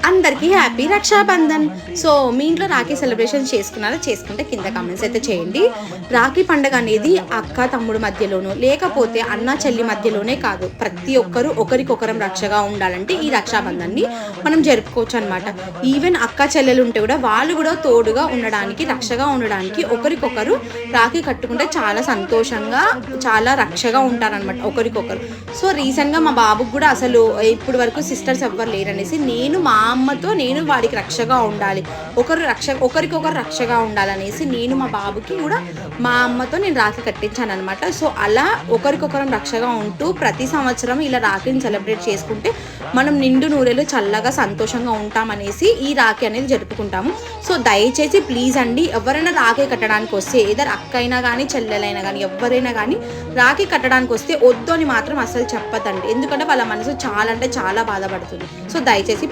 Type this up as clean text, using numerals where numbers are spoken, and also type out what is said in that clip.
అందరికీ happy Rakshabandhan. So మీ ఇంట్లో Rakhi celebration చేసుకున్నారా? చేసుకుంటే కింద కామెంట్స్ అయితే చేయండి. రాఖీ పండుగ అనేది అక్క తమ్ముడు మధ్యలోనూ లేకపోతే అన్న చెల్లి మధ్యలోనే కాదు, ప్రతి ఒక్కరు ఒకరికొకరం రక్షగా ఉండాలంటే ఈ రక్షాబంధన్ని మనం జరుపుకోవచ్చు అనమాట. ఈవెన్ అక్క చెల్లెలు ఉంటే కూడా వాళ్ళు కూడా తోడుగా ఉండడానికి, రక్షగా ఉండడానికి ఒకరికొకరు రాఖీ కట్టుకుంటే చాలా సంతోషంగా, చాలా రక్షగా ఉంటారనమాట ఒకరికొకరు. సో రీసెంట్గా మా బాబుకి కూడా అసలు ఇప్పుడు వరకు సిస్టర్స్ ఎవ్వరు లేరనేసి మా అమ్మతో నేను వాడికి రక్షగా ఉండాలి, ఒకరికొకరు రక్షగా ఉండాలనేసి నేను మా బాబుకి కూడా మా అమ్మతో నేను రాఖీ కట్టించాను అనమాట. సో అలా ఒకరికొకరం రక్షగా ఉంటూ ప్రతి సంవత్సరం ఇలా రాఖీని సెలబ్రేట్ చేసుకుంటే మనం నిండు నూరేళ్ళు చల్లగా సంతోషంగా ఉంటామనేసి ఈ రాఖీ అనేది జరుపుకుంటాము. సో దయచేసి ప్లీజ్ అండి, ఎవరైనా రాఖీ కట్టడానికి వస్తే ఏదైనా అక్క అయినా కానీ చెల్లెలైనా కానీ ఎవరైనా కానీ రాఖీ కట్టడానికి వస్తే వద్దు అని మాత్రం అసలు చెప్పదండి, ఎందుకంటే వాళ్ళ మనసు చాలా అంటే చాలా బాధపడుతుంది. సో దయచేసి